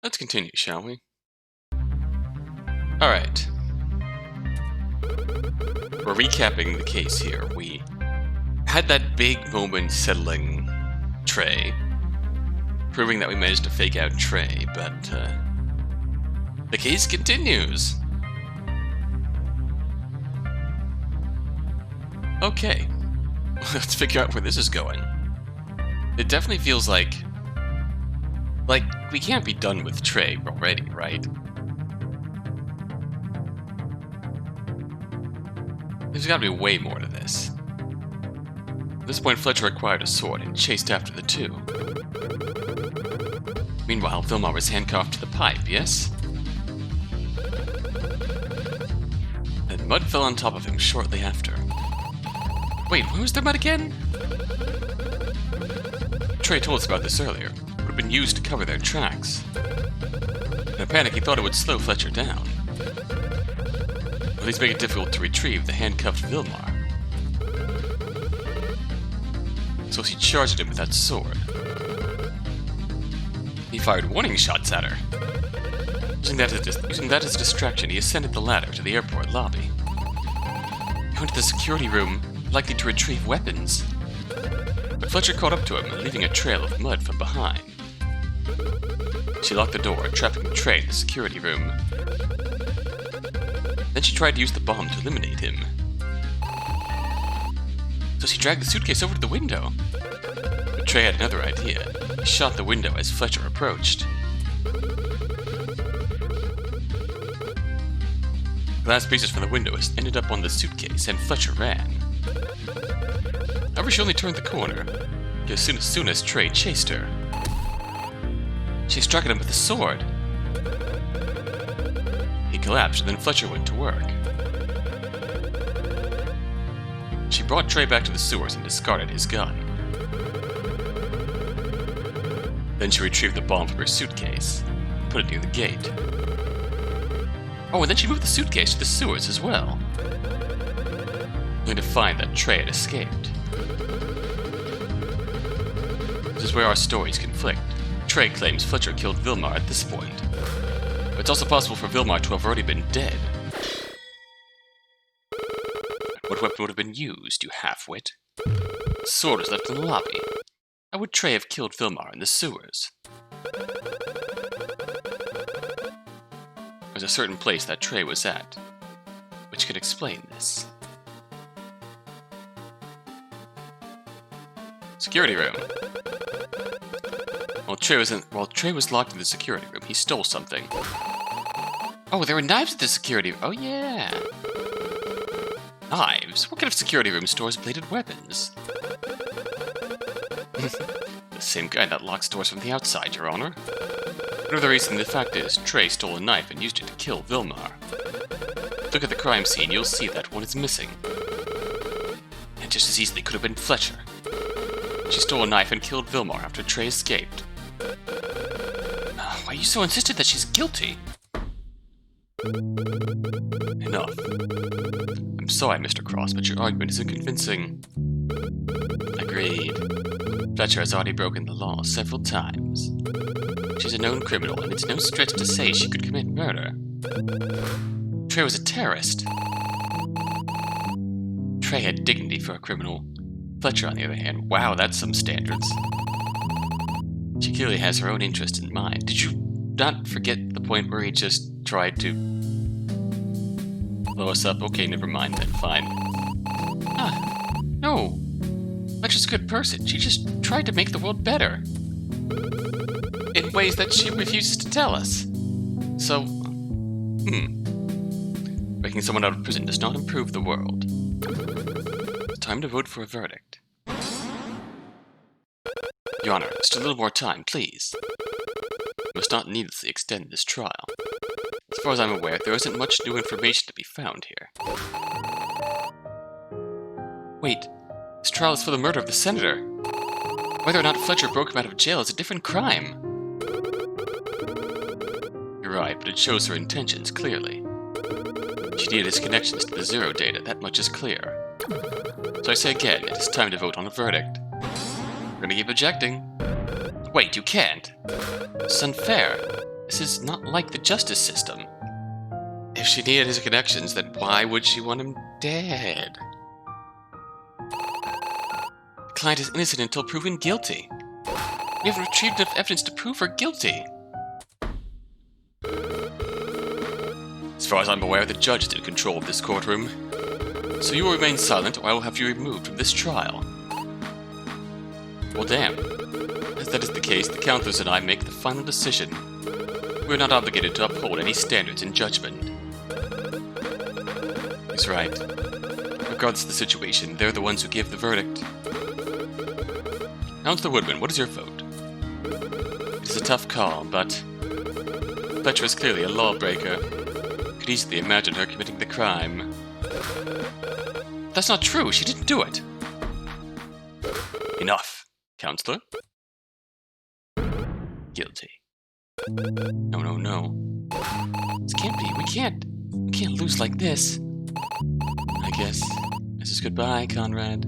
Let's continue, shall we? Alright. We're recapping the case here. We had that big moment settling Trey, proving that we managed to fake out Trey, but the case continues. Okay, let's figure out where this is going. It definitely feels like we can't be done with Trey already, right? There's gotta be way more to this. At this point, Fletcher acquired a sword and chased after the two. Meanwhile, Vilmar was handcuffed to the pipe, yes? And mud fell on top of him shortly after. Wait, where was there mud again? Trey told us about this earlier. It would have been used to cover their tracks. In a panic, he thought it would slow Fletcher down. At least make it difficult to retrieve the handcuffed Vilmar. So he charged him with that sword. He fired warning shots at her. Using that as a distraction, he ascended the ladder to the airport lobby. He went to the security room, likely to retrieve weapons. But Fletcher caught up to him, leaving a trail of mud from behind. She locked the door, trapping Trey in the security room. Then she tried to use the bomb to eliminate him. So she dragged the suitcase over to the window. But Trey had another idea. He shot the window as Fletcher approached. Glass pieces from the window ended up on the suitcase, and Fletcher ran. However, she only turned the corner, as soon as Trey chased her. She struck at him with a sword. He collapsed, and then Fletcher went to work. She brought Trey back to the sewers and discarded his gun. Then she retrieved the bomb from her suitcase and put it near the gate. Oh, and then she moved the suitcase to the sewers as well, only to find that Trey had escaped. This is where our stories conflict. Trey claims Fletcher killed Vilmar at this point, but it's also possible for Vilmar to have already been dead. What weapon would have been used, you half-wit? The sword was left in the lobby. How would Trey have killed Vilmar in the sewers? There's a certain place that Trey was at, which could explain this. Security room. While Trey was locked in the security room, he stole something. Oh, there were knives at the security room. Oh, yeah. Knives? What kind of security room stores bladed weapons? The same kind that locks doors from the outside, Your Honor. Whatever the reason, the fact is, Trey stole a knife and used it to kill Vilmar. Look at the crime scene, you'll see that one is missing. And just as easily could have been Fletcher. She stole a knife and killed Vilmar after Trey escaped. Why are you so insistent that she's guilty? Enough. I'm sorry, Mr. Cross, but your argument isn't convincing. Agreed. Fletcher has already broken the law several times. She's a known criminal, and it's no stretch to say she could commit murder. Trey was a terrorist. Trey had dignity for a criminal. Fletcher, on the other hand, wow, that's some standards. She clearly has her own interest in mind. Did you not forget the point where he just tried to blow us up? Okay, never mind then, fine. No. Fletcher's a good person. She just tried to make the world better. In ways that she refuses to tell us. So, breaking someone out of prison does not improve the world. It's time to vote for a verdict. Your Honor, just a little more time, please. We must not needlessly extend this trial. As far as I'm aware, there isn't much new information to be found here. Wait, this trial is for the murder of the senator. Whether or not Fletcher broke him out of jail is a different crime. You're right, but it shows her intentions clearly. She needed his connections to the Zero data, that much is clear. So I say again, it is time to vote on a verdict. We're gonna keep objecting. Wait, you can't. It's unfair. This is not like the justice system. If she needed his connections, then why would she want him dead? The client is innocent until proven guilty. We haven't retrieved enough evidence to prove her guilty. As far as I'm aware, the judge is in control of this courtroom. So you will remain silent, or I will have you removed from this trial. Well, damn. As that is the case, the counselors and I make the final decision. We are not obligated to uphold any standards in judgment. He's right. Regardless of the situation, they're the ones who give the verdict. Counselor Woodman, what is your vote? It is a tough call, but Fletcher is clearly a lawbreaker. Could easily imagine her committing the crime. That's not true. She didn't do it. Enough, Counselor. Guilty. No, no, no. This can't be. We can't lose like this. I guess this is goodbye, Conrad.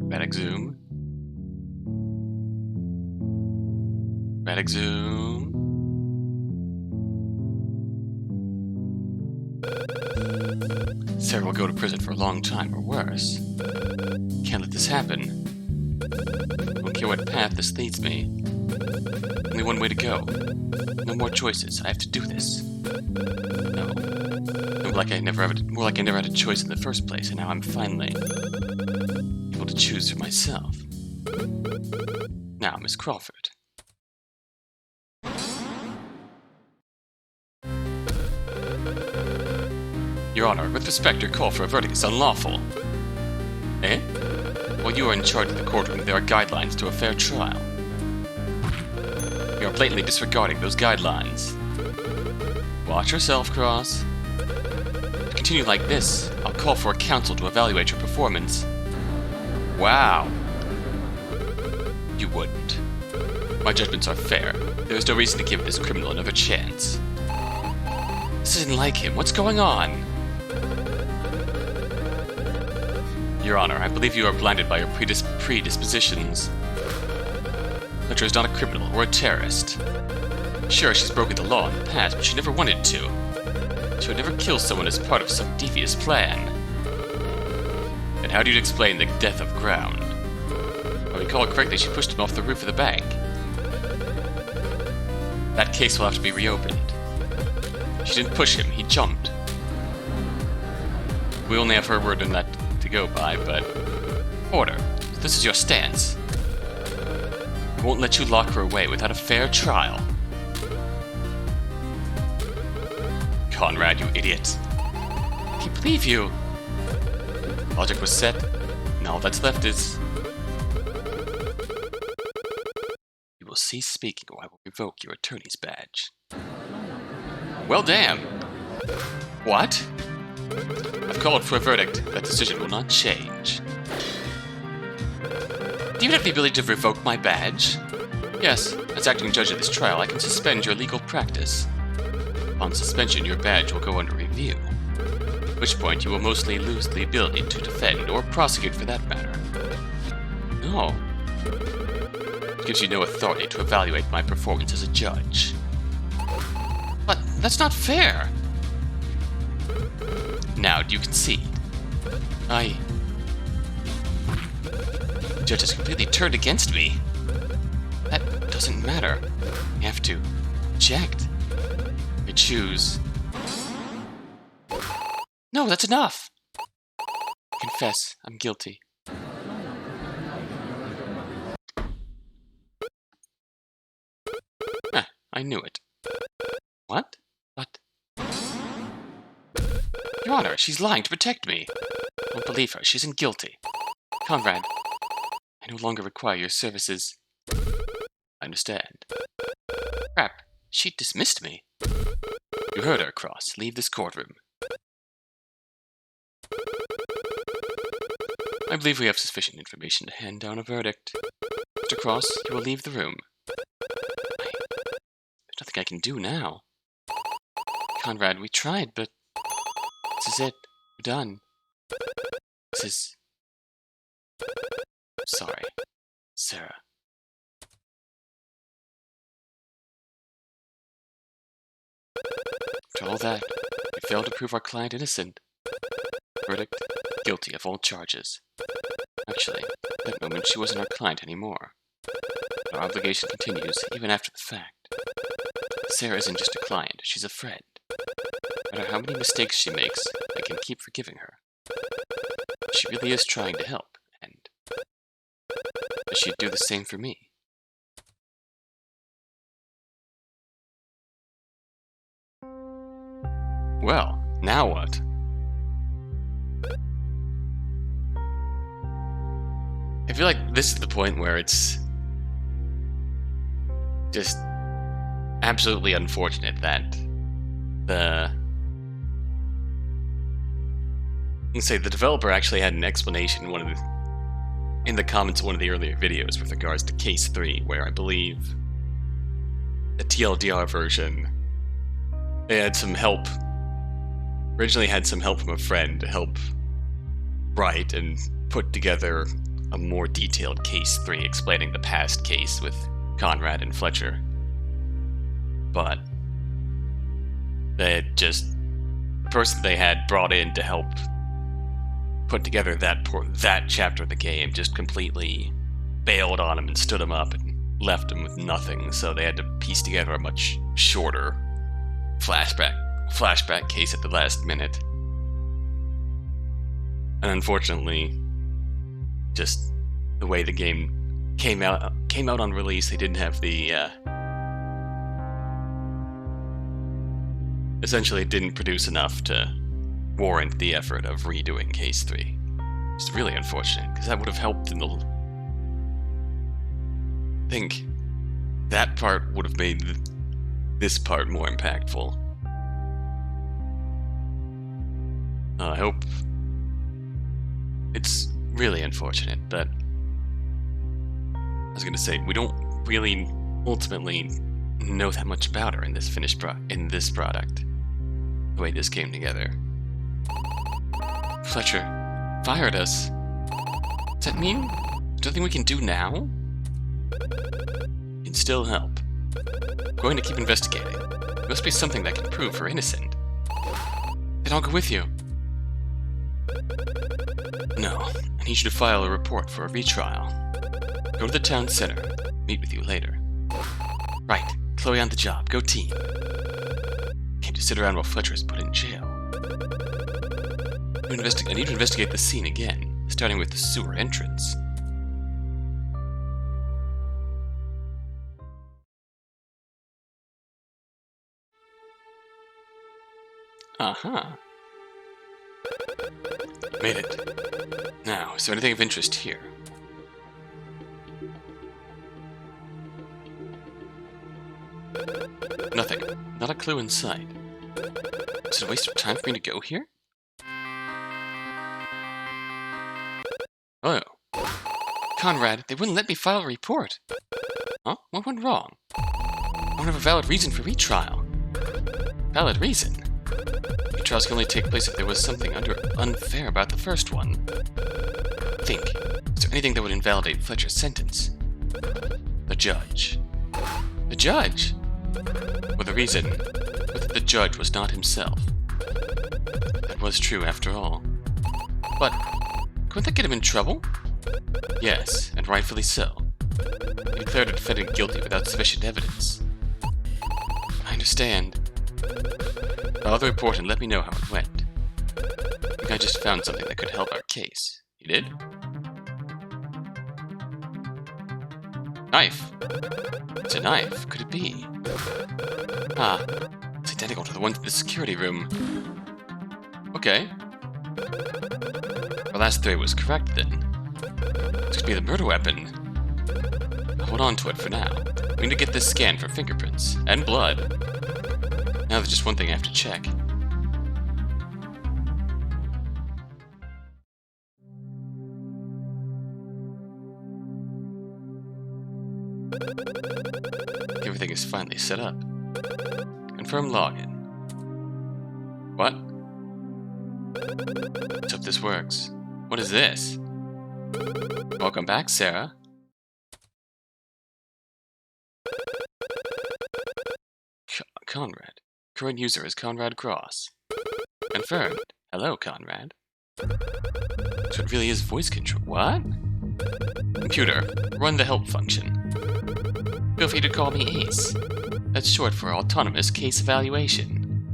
Back zoom. Back zoom. Sarah will go to prison for a long time, or worse. Can't let this happen. I don't care what path this leads me. Only one way to go. No more choices. I have to do this. No. More like I never had a choice in the first place, and now I'm finally able to choose for myself. Now, Miss Crawford. Your Honor, with respect, your call for a verdict is unlawful. Eh? While you are in charge of the courtroom, there are guidelines to a fair trial. You are blatantly disregarding those guidelines. Watch yourself, Cross. If you continue like this, I'll call for a counsel to evaluate your performance. Wow. You wouldn't. My judgments are fair. There is no reason to give this criminal another chance. This isn't like him. What's going on? Your Honor, I believe you are blinded by your predispositions. Fletcher is not a criminal or a terrorist. Sure, she's broken the law in the past, but she never wanted to. She would never kill someone as part of some devious plan. And how do you explain the death of Ground? If I recall correctly, she pushed him off the roof of the bank. That case will have to be reopened. She didn't push him, he jumped. We only have her word on that to go by, but... Order. This is your stance. I won't let you lock her away without a fair trial. Conrad, you idiot. I can't believe you. Logic was set, and all that's left is... You will cease speaking or I will revoke your attorney's badge. Well, damn. What? I've called for a verdict. That decision will not change. Do you have the ability to revoke my badge? Yes, as acting judge of this trial, I can suspend your legal practice. Upon suspension, your badge will go under review. At which point, you will mostly lose the ability to defend or prosecute for that matter. No. It gives you no authority to evaluate my performance as a judge. But that's not fair! Now, do you concede? The judge has completely turned against me. That doesn't matter. You have to object. I choose. No, that's enough! Confess, I'm guilty. I knew it. What? But... Your Honor, she's lying to protect me. Don't believe her. She isn't guilty. Conrad, I no longer require your services. I understand. Crap, she dismissed me. You heard her, Cross. Leave this courtroom. I believe we have sufficient information to hand down a verdict. Mr. Cross, you will leave the room. There's nothing I can do now. Conrad, we tried, but... This is it. We're done. This is... Sorry, Sarah. After all that, we failed to prove our client innocent. Verdict, guilty of all charges. Actually, at that moment she wasn't our client anymore. Our obligation continues even after the fact. Sarah isn't just a client, she's a friend. No matter how many mistakes she makes, I can keep forgiving her. She really is trying to help, and she'd do the same for me. Well, now what? I feel like this is the point where it's just absolutely unfortunate that the developer actually had an explanation in the comments of one of the earlier videos with regards to Case 3, where I believe the TLDR version, they had some help, originally had some help from a friend to help write and put together a more detailed Case 3 explaining the past case with Conrad and Fletcher. But they had just, the person they had brought in to help put together that chapter of the game just completely bailed on him and stood him up and left him with nothing, so they had to piece together a much shorter flashback case at the last minute. And unfortunately, just the way the game came out on release, they didn't have the essentially it didn't produce enough to warrant the effort of redoing Case 3. It's really unfortunate, because that would have helped in the... I think that part would have made this part more impactful. I hope... It's really unfortunate, but... I was gonna say, we don't really ultimately know that much about her in this this product. The way this came together. Fletcher fired us. Does that mean there's nothing we can do now? It can still help. I'm going to keep investigating. There must be something that can prove her innocent. Then I'll go with you. No, I need you to file a report for a retrial. Go to the town center. Meet with you later. Right, Chloe on the job. Go team. Can't just sit around while Fletcher is put in jail. I need to investigate the scene again, starting with the sewer entrance. Aha. Made it. Now, is there anything of interest here? Nothing. Not a clue in sight. Is it a waste of time for me to go here? Oh. Conrad, they wouldn't let me file a report. Huh? What went wrong? I don't have a valid reason for retrial. Valid reason? Retrials can only take place if there was something unfair about the first one. Think. Is there anything that would invalidate Fletcher's sentence? The judge. The judge? Or the reason that the judge was not himself. That was true after all. But couldn't that get him in trouble? Yes, and rightfully so. He declared a defendant guilty without sufficient evidence. I understand. File the report and let me know how it went. I think I just found something that could help our case. You did? Knife. It's a knife. Could it be? Ah, it's identical to the one in the security room. Okay. Our last theory was correct then. This could be the murder weapon. I'll hold on to it for now. We need to get this scanned for fingerprints and blood. Now there's just one thing I have to check. Everything is finally set up. Confirm login. What? Let's hope this works. What is this? Welcome back, Sarah. Conrad. Current user is Conrad Cross. Confirmed. Hello, Conrad. So it really is voice control. What? Computer, run the help function. Feel free to call me Ace. That's short for Autonomous Case Evaluation.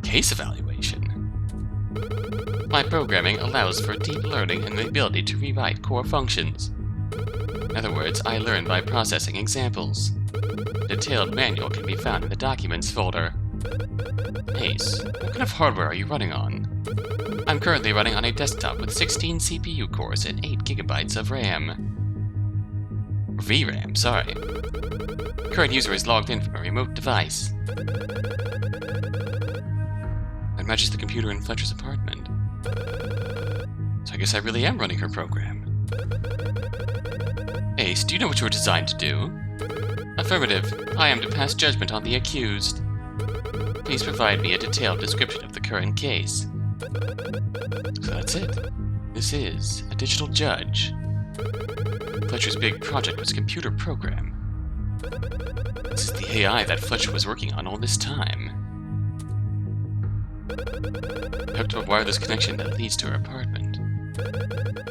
Case Evaluation? My programming allows for deep learning and the ability to rewrite core functions. In other words, I learn by processing examples. A detailed manual can be found in the Documents folder. Ace, what kind of hardware are you running on? I'm currently running on a desktop with 16 CPU cores and 8 GB of RAM. VRAM, sorry. Current user is logged in from a remote device. That matches the computer in Fletcher's apartment. So I guess I really am running her program. Ace, do you know what you were designed to do? Affirmative. I am to pass judgment on the accused. Please provide me a detailed description of the current case. So that's it. This is a digital judge. Fletcher's big project was a computer program. This is the AI that Fletcher was working on all this time. Hooked to a wireless connection that leads to her apartment.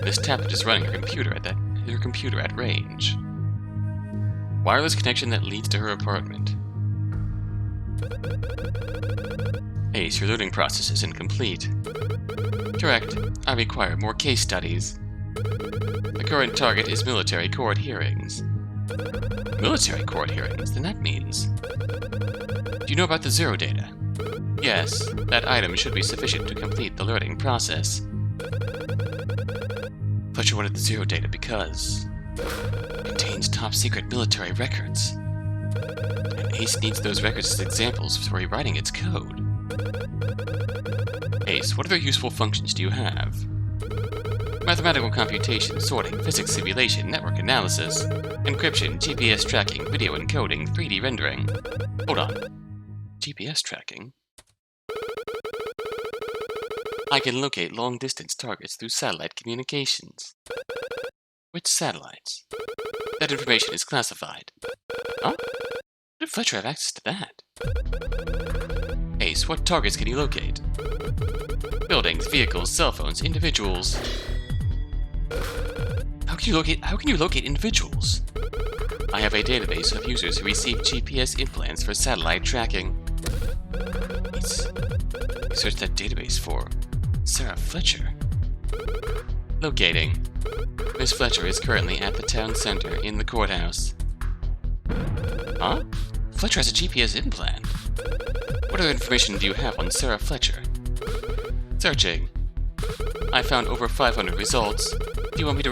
This tablet is running her computer at range. Wireless connection that leads to her apartment. Ace, your loading process is incomplete. Correct. I require more case studies. The current target is military court hearings. Military court hearings? Then that means... Do you know about the zero data? Yes, that item should be sufficient to complete the learning process. Fletcher wanted the zero data because... it contains top-secret military records. And Ace needs those records as examples for rewriting its code. Ace, what other useful functions do you have? Mathematical computation, sorting, physics simulation, network analysis, encryption, GPS tracking, video encoding, 3D rendering. Hold on. GPS tracking? I can locate long-distance targets through satellite communications. Which satellites? That information is classified. Huh? How did Fletcher have access to that? Ace, what targets can you locate? Buildings, vehicles, cell phones, individuals. How can you locate individuals? I have a database of users who receive GPS implants for satellite tracking. Search that database for Sarah Fletcher. Locating. Miss Fletcher is currently at the town center in the courthouse. Huh? Fletcher has a GPS implant. What other information do you have on Sarah Fletcher? Searching. I found over 500 results. Do you want me to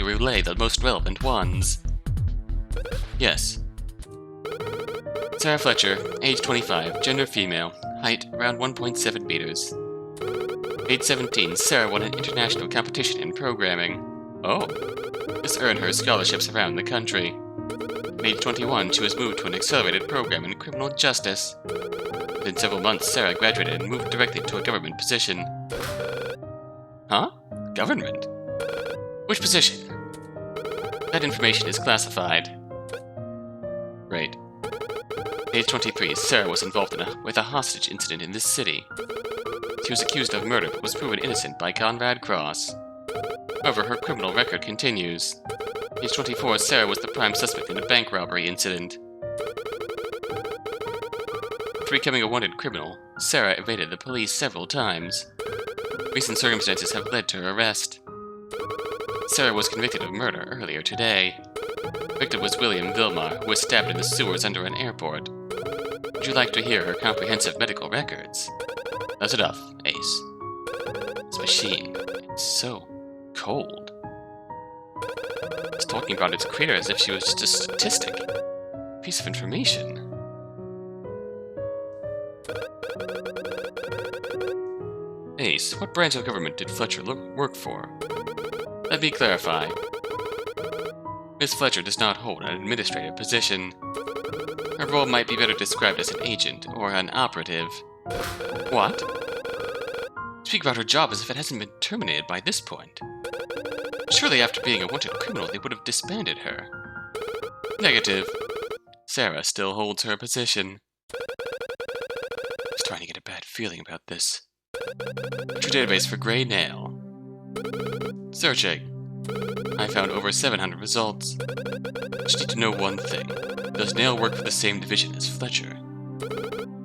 relay the most relevant ones? Yes. Sarah Fletcher, age 25, gender female, height around 1.7 meters. Age 17, Sarah won an international competition in programming. Oh. This earned her scholarships around the country. Age 21, she was moved to an accelerated program in criminal justice. Within several months, Sarah graduated and moved directly to a government position. Huh? Government? Which position? That information is classified. Right. Age 23, Sarah was involved with a hostage incident in this city. She was accused of murder but was proven innocent by Conrad Cross. However, her criminal record continues. Age 24, Sarah was the prime suspect in a bank robbery incident. After becoming a wanted criminal, Sarah evaded the police several times. Recent circumstances have led to her arrest. Sarah was convicted of murder earlier today. The victim was William Vilmar, who was stabbed in the sewers under an airport. Would you like to hear her comprehensive medical records? That's enough, Ace. This machine, it's so cold. It's talking about its creator as if she was just a statistic. Piece of information. Ace, what branch of government did Fletcher work for? Let me clarify. Miss Fletcher does not hold an administrative position. Her role might be better described as an agent or an operative. What? speak about her job as if it hasn't been terminated by this point. Surely after being a wanted criminal, they would have disbanded her. Negative. Sarah still holds her position. I'm starting to get a bad feeling about this. What's your database for Grey Nail? Searching. I found over 700 results. Just need to know one thing. Does Nail work for the same division as Fletcher?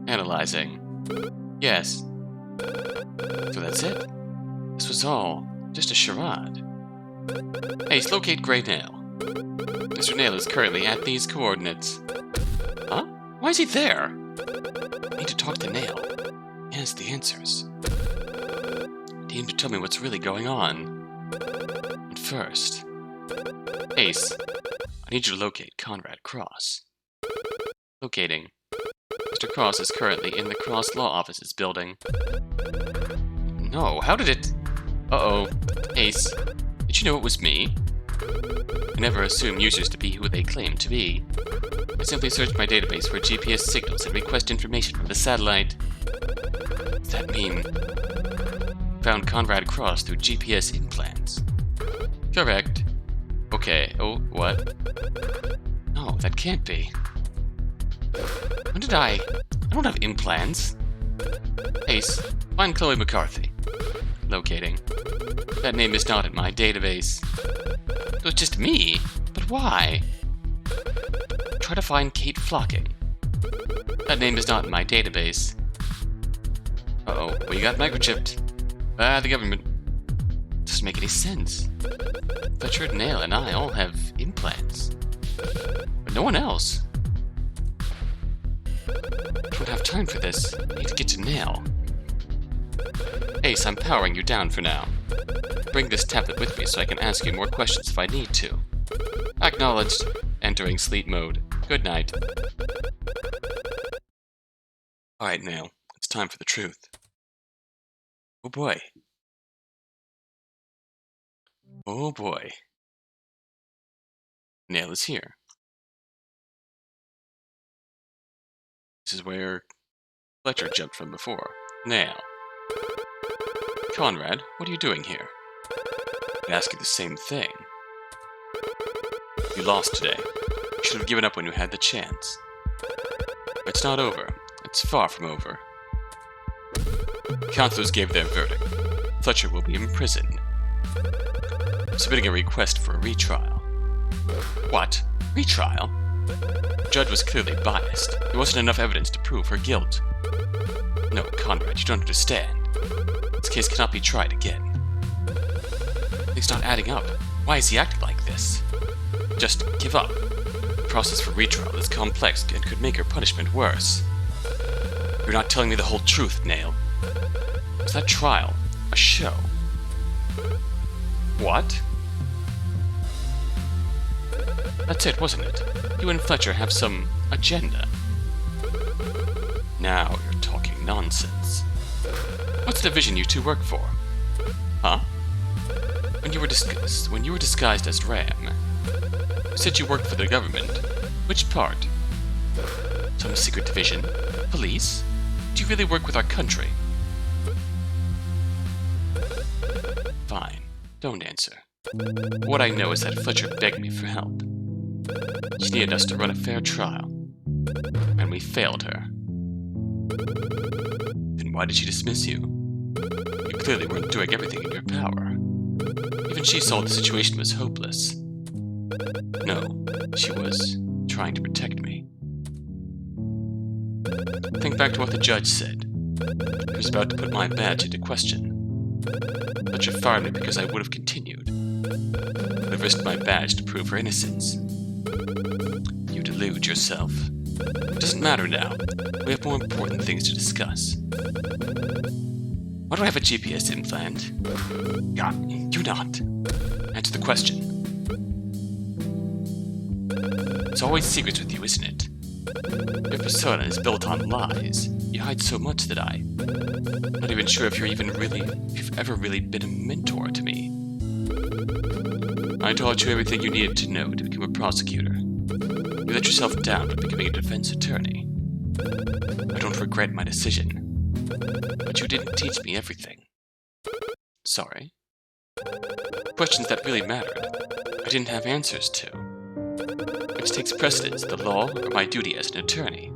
Analyzing. Yes. So that's it? This was all just a charade. Ace, locate Grey Nail. Mr. Nail is currently at these coordinates. Huh? Why is he there? I need to talk to Nail. He has the answers. I need him to tell me what's really going on. But first... Ace, I need you to locate Conrad Cross. Locating. Mr. Cross is currently in the Cross Law Office's building. No, how did it... Uh-oh. Ace, did you know it was me? I never assume users to be who they claim to be. I simply searched my database for GPS signals and request information from the satellite. Does that mean... found Conrad Cross through GPS implants? Correct. Okay, oh, what? No, that can't be. When did I don't have implants. Ace, find Chloe McCarthy. Locating. That name is not in my database. It was just me, but why? Try to find Kate Flocking. That name is not in my database. Uh-oh, we got microchipped. The government. Doesn't make any sense. Fletcher, Nail, and I all have implants. But no one else. I don't have time for this. I need to get to Nail. Ace, I'm powering you down for now. Bring this tablet with me so I can ask you more questions if I need to. Acknowledged. Entering sleep mode. Good night. Alright, Nail. It's time for the truth. Oh boy. Oh boy. Nail is here. This is where Fletcher jumped from before. Nail. Conrad, what are you doing here? I ask you the same thing. You lost today. You should have given up when you had the chance. It's not over. It's far from over. Counselors gave their verdict. Fletcher will be imprisoned. I'm submitting a request for a retrial. What? Retrial? The judge was clearly biased. There wasn't enough evidence to prove her guilt. No, Conrad, you don't understand. This case cannot be tried again. Things not adding up. Why is he acting like this? Just give up. The process for retrial is complex and could make her punishment worse. You're not telling me the whole truth, Nail. Was that trial a show? What? That's it, wasn't it? You and Fletcher have some agenda. Now you're talking nonsense. What's the division you two work for? Huh? When you were disguised as Ram, you said you worked for the government. Which part? Some secret division? Police? Do you really work with our country? Fine. Don't answer. What I know is that Fletcher begged me for help. She needed us to run a fair trial. And we failed her. Then why did she dismiss you? You clearly weren't doing everything in your power. Even she saw the situation was hopeless. No, she was trying to protect me. Think back to what the judge said. He was about to put my badge into question. Fletcher fired me because I would have continued. I would have risked my badge to prove her innocence. You delude yourself. It doesn't matter now. We have more important things to discuss. Why do I have a GPS implant? You not. Answer the question. It's always secrets with you, isn't it? Your persona is built on lies. You hide so much that I'm not even sure if you've ever really been a mentor to me. I taught you everything you needed to know to become a prosecutor. You let yourself down by becoming a defense attorney. I don't regret my decision, but you didn't teach me everything. Sorry. Questions that really mattered, I didn't have answers to. Which takes precedence, the law or my duty as an attorney?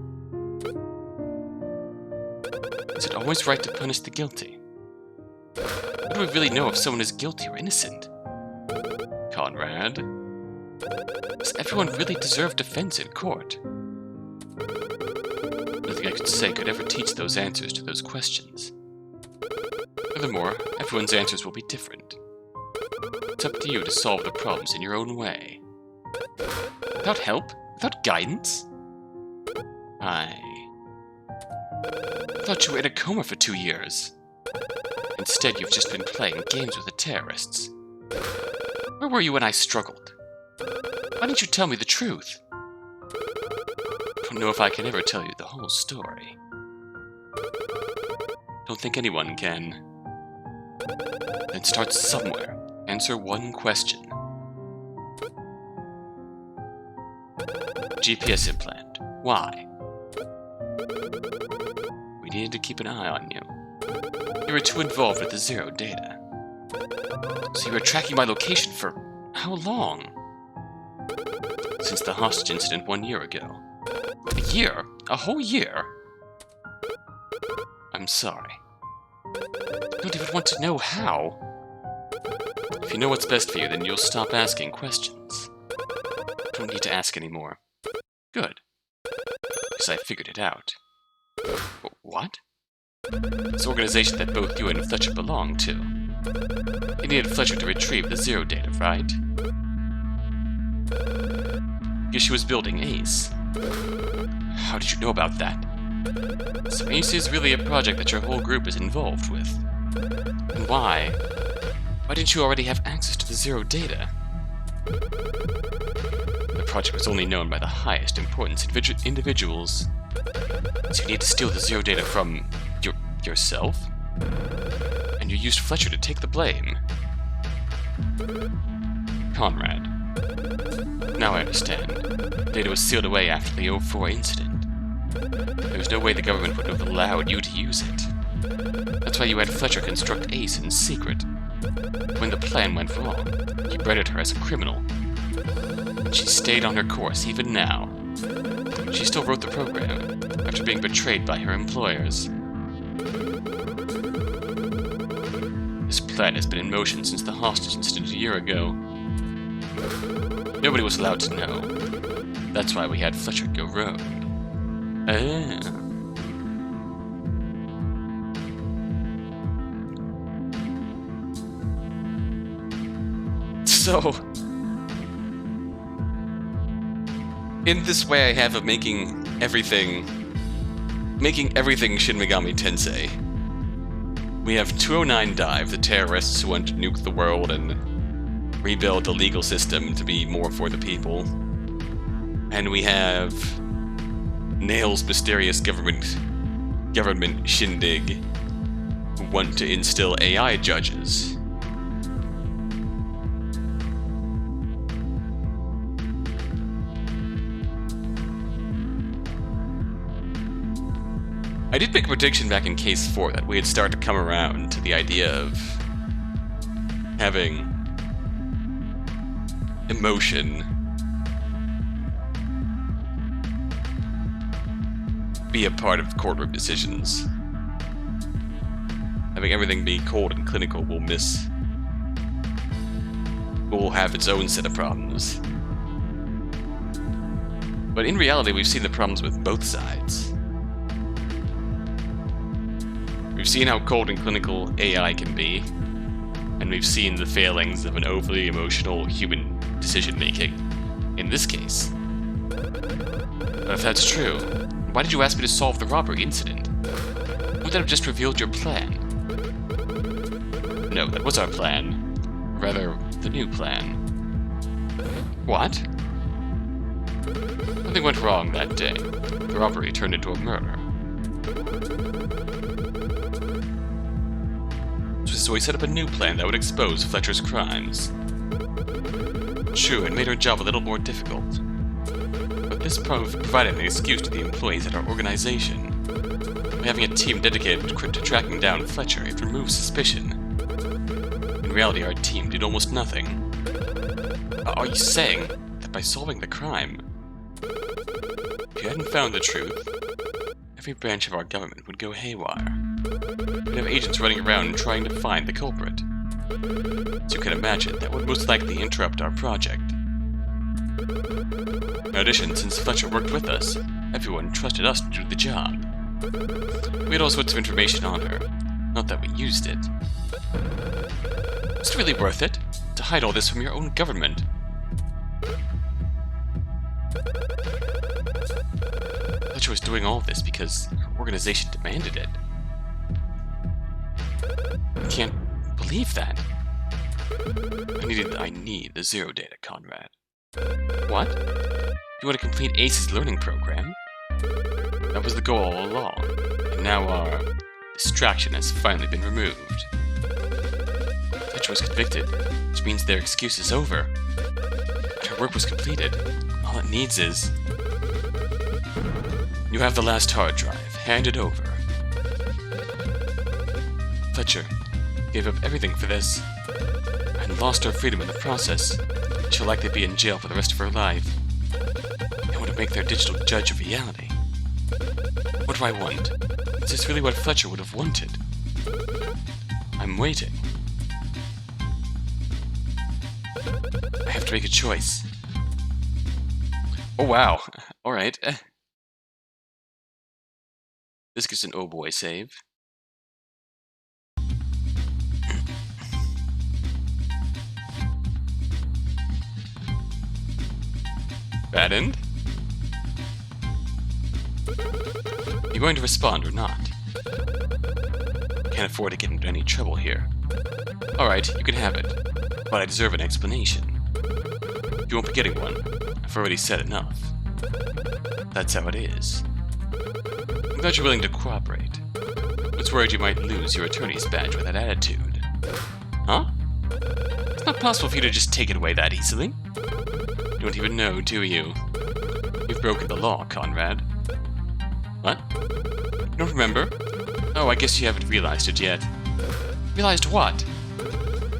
Is it always right to punish the guilty? How do we really know if someone is guilty or innocent? Conrad? Does everyone really deserve defense in court? Nothing I could say could ever teach those answers to those questions. Furthermore, everyone's answers will be different. It's up to you to solve the problems in your own way. Without help? Without guidance? I thought you were in a coma for 2 years. Instead, you've just been playing games with the terrorists. Where were you when I struggled? Why didn't you tell me the truth? I don't know if I can ever tell you the whole story. Don't think anyone can. Then start somewhere. Answer one question. GPS implant. Why? We needed to keep an eye on you. You were too involved with the Zero data. So you were tracking my location for how long? Since the hostage incident 1 year ago. A year? A whole year? I'm sorry. I don't even want to know how. If you know what's best for you, then you'll stop asking questions. Don't need to ask anymore. Good. Because I figured it out. What? This organization that both you and Fletcher belong to. You needed Fletcher to retrieve the Zero data, right? Because she was building Ace. How did you know about that? So Ace is really a project that your whole group is involved with. And why? Why didn't you already have access to the Zero data? The project was only known by the highest importance individuals. So you need to steal the Zero data from yourself? And you used Fletcher to take the blame. Conrad. Now I understand. Data was sealed away after the 04 incident. There was no way the government would have allowed you to use it. That's why you had Fletcher construct Ace in secret. When the plan went wrong, you branded her as a criminal. She stayed on her course even now. She still wrote the program, after being betrayed by her employers. This plan has been in motion since the hostage incident a year ago. Nobody was allowed to know. That's why we had Fletcher go rogue. So, in this way I have of making everything Shin Megami Tensei. We have 209 Dive, the terrorists who want to nuke the world and rebuild the legal system to be more for the people. And we have Nail's mysterious government shindig who want to instill AI judges. I did make a prediction back in Case 4 that we'd start to come around to the idea of having emotion be a part of courtroom decisions. Having everything be cold and clinical will have its own set of problems. But in reality, we've seen the problems with both sides. We've seen how cold and clinical AI can be, and we've seen the failings of an overly emotional human decision-making in this case. But if that's true, why did you ask me to solve the robbery incident? Wouldn't that have just revealed your plan? No, that was our plan. Rather, the new plan. What? Nothing went wrong that day. The robbery turned into a murder. So we set up a new plan that would expose Fletcher's crimes. True, it made her job a little more difficult. But this provided an excuse to the employees at our organization. By having a team dedicated to tracking down Fletcher, it removes suspicion. In reality, our team did almost nothing. Are you saying that by solving the crime, if you hadn't found the truth, every branch of our government would go haywire? We'd have agents running around trying to find the culprit. As you can imagine, that would most likely interrupt our project. In addition, since Fletcher worked with us, everyone trusted us to do the job. We had all sorts of information on her. Not that we used it. Was it really worth it? To hide all this from your own government? Fletcher was doing all this because her organization demanded it. I can't believe that. I need the zero data, Conrad. What? You want to complete Ace's learning program? That was the goal all along, and now our distraction has finally been removed. Fletcher was convicted, which means their excuse is over. But her work was completed. All it needs is... You have the last hard drive. Hand it over. Fletcher gave up everything for this, and lost her freedom in the process. She'll likely be in jail for the rest of her life. I want to make their digital judge a reality. What do I want? Is this really what Fletcher would have wanted? I'm waiting. I have to make a choice. Oh wow. Alright. This gets an oh boy save. Bad end? You going to respond or not? Can't afford to get into any trouble here. Alright, you can have it. But I deserve an explanation. You won't be getting one. I've already said enough. That's how it is. I'm glad you're willing to cooperate. I was worried you might lose your attorney's badge with that attitude. Huh? It's not possible for you to just take it away that easily. You don't even know, do you? You've broken the law, Conrad. What? You don't remember? Oh, I guess you haven't realized it yet. Realized what?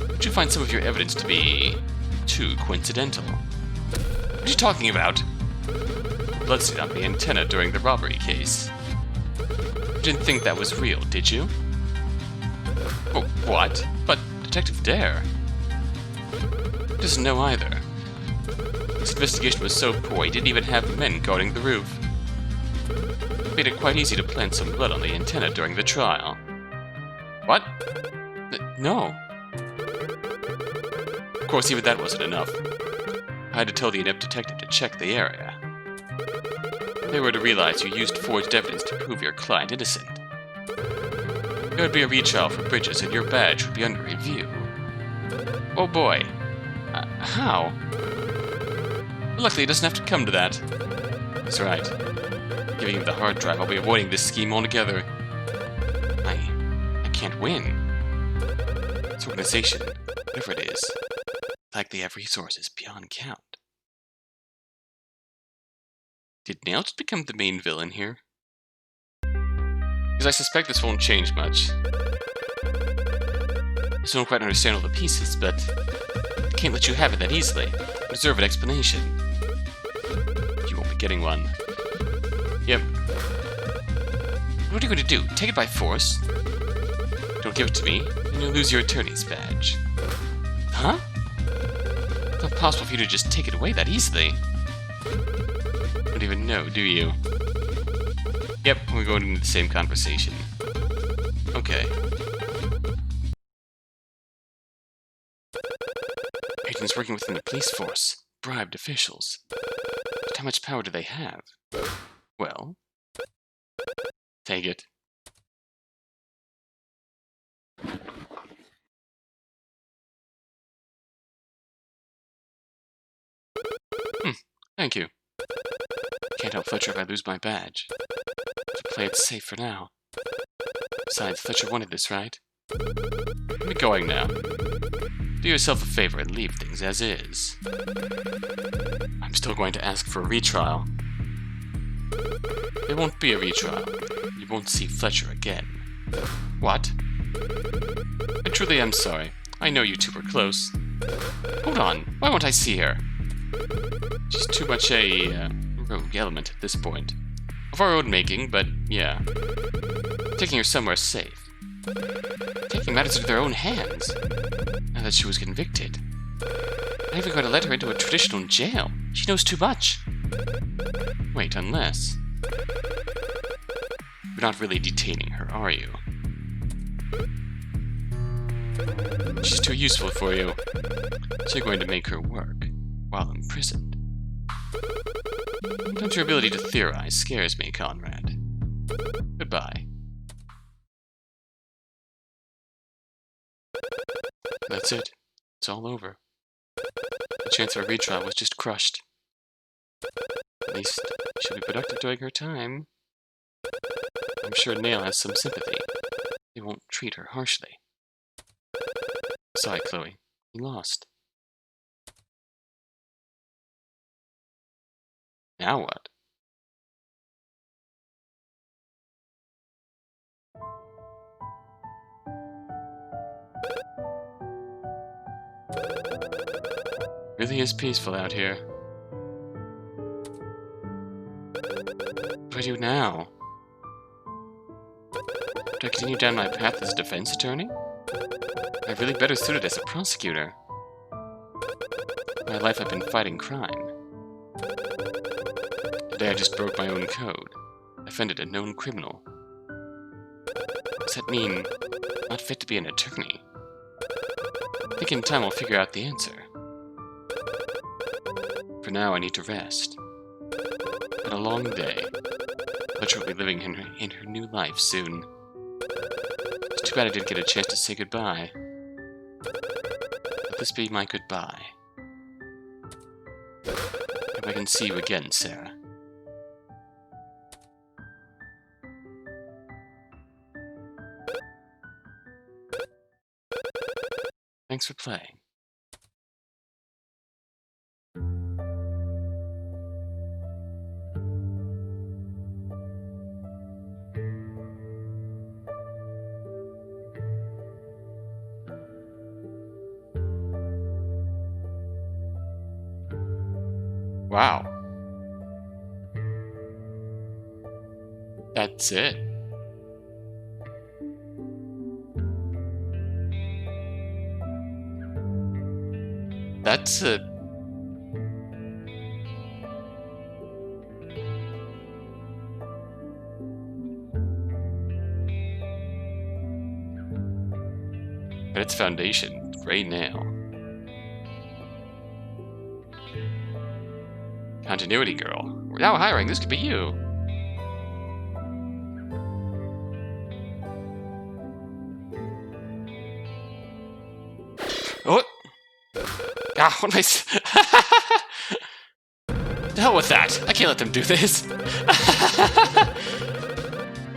Would you find some of your evidence to be... too coincidental? What are you talking about? Bloodstain on the antenna during the robbery case. You didn't think that was real, did you? Oh, what? But Detective Dare... doesn't know either. This investigation was so poor he didn't even have the men guarding the roof. It made it quite easy to plant some blood on the antenna during the trial. What? No. Of course, even that wasn't enough. I had to tell the inept detective to check the area. They were to realize you used forged evidence to prove your client innocent. There would be a retrial for Bridges and your badge would be under review. Oh boy. How? Luckily, it doesn't have to come to that. That's right. Giving him the hard drive, I'll be avoiding this scheme altogether. I can't win. This organization, whatever it is, likely have resources beyond count. Did Nail just become the main villain here? Because I suspect this won't change much. I still don't quite understand all the pieces, but I can't let you have it that easily. I deserve an explanation. You won't be getting one. Yep. What are you going to do? Take it by force? Don't give it to me, and you'll lose your attorney's badge. Huh? It's not possible for you to just take it away that easily. You don't even know, do you? Yep, we're going into the same conversation. Okay. Agents working within the police force bribed officials. But how much power do they have? Well, take it. Thank you. Can't help Fletcher if I lose my badge. Should play it safe for now. Besides, Fletcher wanted this, right? I'm going now. Do yourself a favor and leave things as is. I'm still going to ask for a retrial. There won't be a retrial. You won't see Fletcher again. What? I truly am sorry. I know you two were close. Hold on, why won't I see her? She's too much a rogue element at this point. Of our own making, but yeah. Taking her somewhere safe. Taking matters into their own hands. Now that she was convicted. I'm even going to let her into a traditional jail. She knows too much. Wait, unless... You're not really detaining her, are you? She's too useful for you. So you're going to make her work while imprisoned. Sometimes your ability to theorize scares me, Conrad. Goodbye. That's it. It's all over. The chance of a retrial was just crushed. At least, she'll be productive during her time. I'm sure Nail has some sympathy. They won't treat her harshly. Sorry, Chloe. You lost. Now what? Really is peaceful out here. What do I do now? Do I continue down my path as a defense attorney? I'm really better suited as a prosecutor. My life I've been fighting crime. Today I just broke my own code. Offended a known criminal. Does that mean I'm not fit to be an attorney? I think in time I'll figure out the answer. For now I need to rest. Been a long day. Fletcher will be living in her new life soon. It's too bad I didn't get a chance to say goodbye. Let this be my goodbye. Hope I can see you again, Sarah. Thanks for playing. Wow. That's it. That's a... But its foundation, gray nail. Continuity girl. We're now hiring, this could be you. Oh! Ah, what am I... The hell with that! I can't let them do this!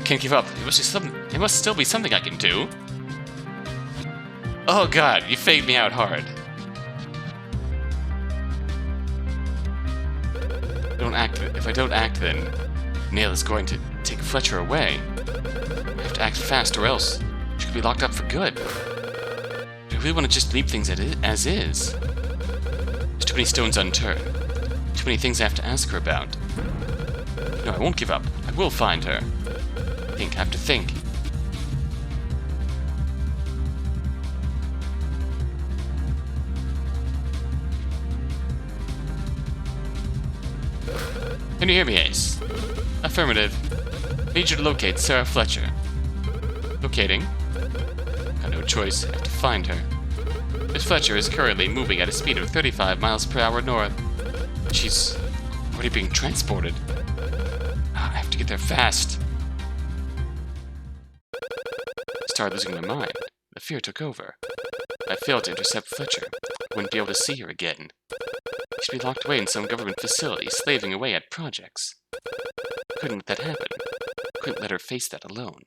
Can't give up. There must still be something I can do. Oh god, you faked me out hard. If I don't act, then Nail is going to take Fletcher away. I have to act fast or else she could be locked up for good. Do I really want to just leave things as is? There's too many stones unturned. Too many things I have to ask her about. No, I won't give up. I will find her. I have to think. Can you hear me, Ace? Affirmative. Need you to locate Sarah Fletcher. Locating. Got no choice. I have to find her. Miss Fletcher is currently moving at a speed of 35 miles per hour north. She's already being transported. I have to get there fast. I started losing my mind. The fear took over. I failed to intercept Fletcher. I wouldn't be able to see her again. She'd be locked away in some government facility, slaving away at projects. I couldn't let that happen. I couldn't let her face that alone.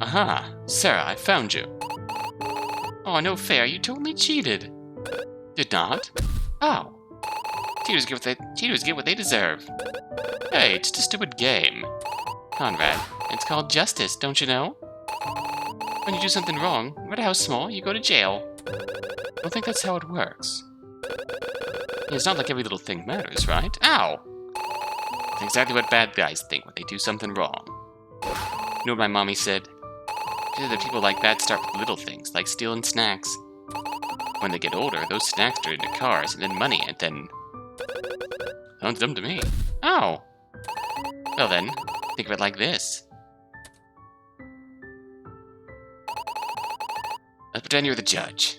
Aha! Sarah, I found you. Oh, no fair, you totally cheated. Did not? How? Cheaters get what they deserve. Hey, it's just a stupid game. Conrad, it's called justice, don't you know? When you do something wrong, no matter how small, you go to jail. I don't think that's how it works. It's not like every little thing matters, right? Ow! That's exactly what bad guys think when they do something wrong. You know what my mommy said? She said that people like that start with little things, like stealing snacks. When they get older, those snacks turn into cars, and then money, and then... Sounds dumb to me. Ow! Well then, think of it like this. Let's pretend you're the judge.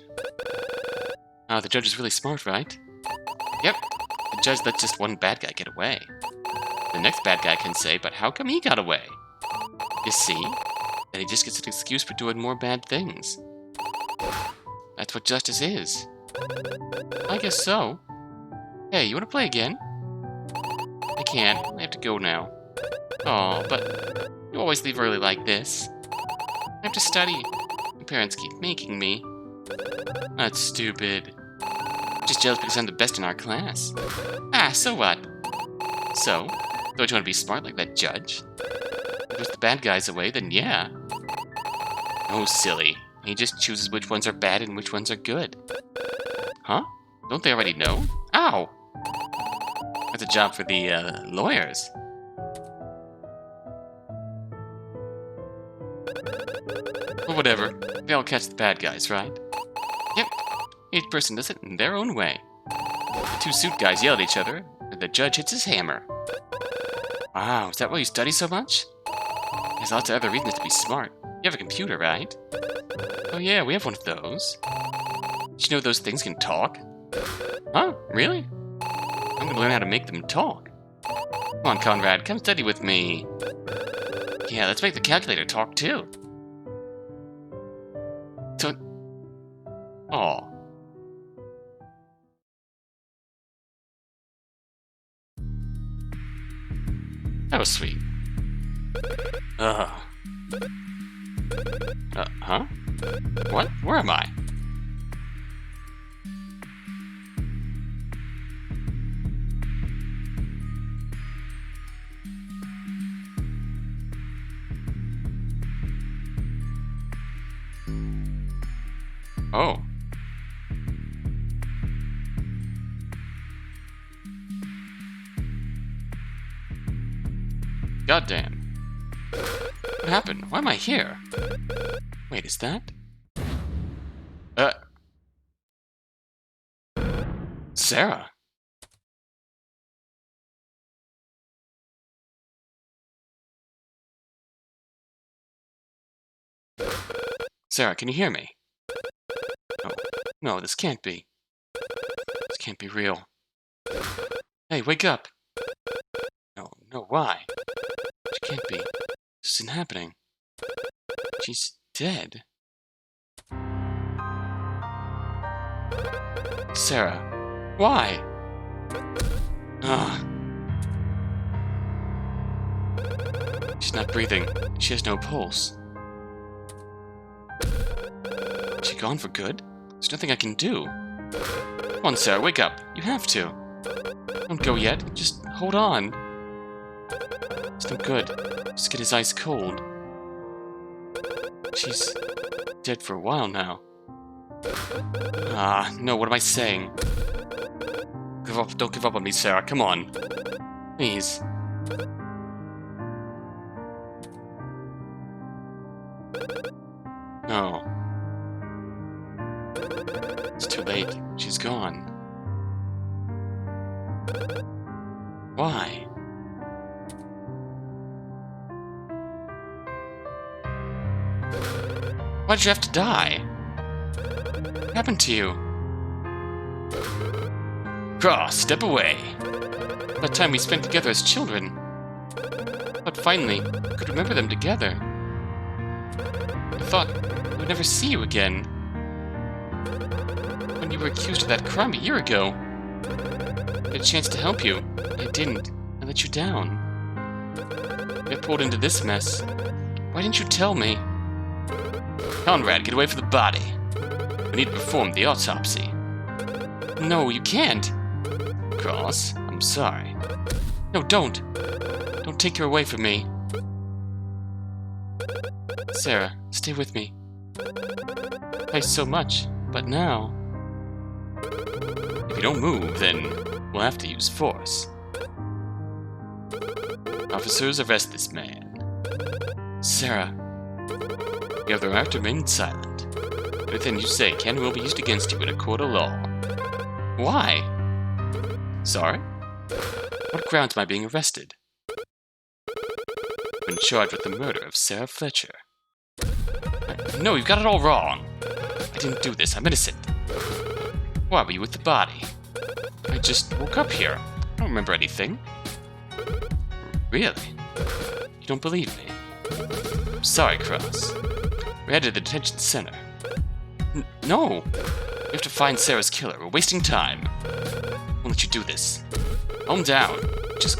Oh, the judge is really smart, right? Yep. The judge lets just one bad guy get away. The next bad guy can say, but how come he got away? You see? Then he just gets an excuse for doing more bad things. That's what justice is. I guess so. Hey, you wanna play again? I can't. I have to go now. Aw, but you always leave early like this. I have to study. My parents keep making me. That's stupid. I'm just jealous because I'm the best in our class. Ah, so what? So, don't you want to be smart like that judge? If there's the bad guys away, then yeah. Oh, silly. He just chooses which ones are bad and which ones are good. Huh? Don't they already know? Ow! That's a job for the, lawyers. Well, whatever. They all catch the bad guys, right? Yep. Each person does it in their own way. The two suit guys yell at each other, and the judge hits his hammer. Wow, is that why you study so much? There's lots of other reasons to be smart. You have a computer, right? Oh yeah, we have one of those. Did you know those things can talk? Huh? Really? I'm gonna learn how to make them talk. Come on, Conrad, come study with me. Yeah, let's make the calculator talk too. So... Aw. That was sweet. Huh? What? Where am I? Oh. Goddamn. What happened? Why am I here? Wait, is that? Sarah. Sarah, can you hear me? Oh, no, this can't be. This can't be real. Hey, wake up! No, why? It can't be. This isn't happening. She's dead. Sarah, why? Ugh. She's not breathing. She has no pulse. Is she gone for good? There's nothing I can do. Come on, Sarah, wake up. You have to. Don't go yet. Just hold on. It's no good. Just get his ice cold. She's dead for a while now. Ah, no, what am I saying? Don't give up on me, Sarah. Come on. Please. No. It's too late. She's gone. Why? Why'd you have to die? What happened to you? Cross, step away. That time we spent together as children. But finally, we could remember them together. I thought we'd never see you again. When you were accused of that crime a year ago, I had a chance to help you. I didn't. I let you down. I got pulled into this mess. Why didn't you tell me? Conrad, get away from the body. We need to perform the autopsy. No, you can't. Cross. I'm sorry. No, don't! Don't take her away from me. Sarah, stay with me. Thanks so much, but now... If you don't move, then we'll have to use force. Officers, arrest this man. Sarah, you have the right to remain silent. Everything you say can and will be used against you in a court of law. Why? Sorry? What grounds am I being arrested? I've been charged with the murder of Sarah Fletcher. No, you've got it all wrong. I didn't do this. I'm innocent. Why were you with the body? I just woke up here. I don't remember anything. Really? You don't believe me? I'm sorry, Cross. We're headed to the detention center. No! We have to find Sarah's killer. We're wasting time. I won't let you do this. Calm down. Just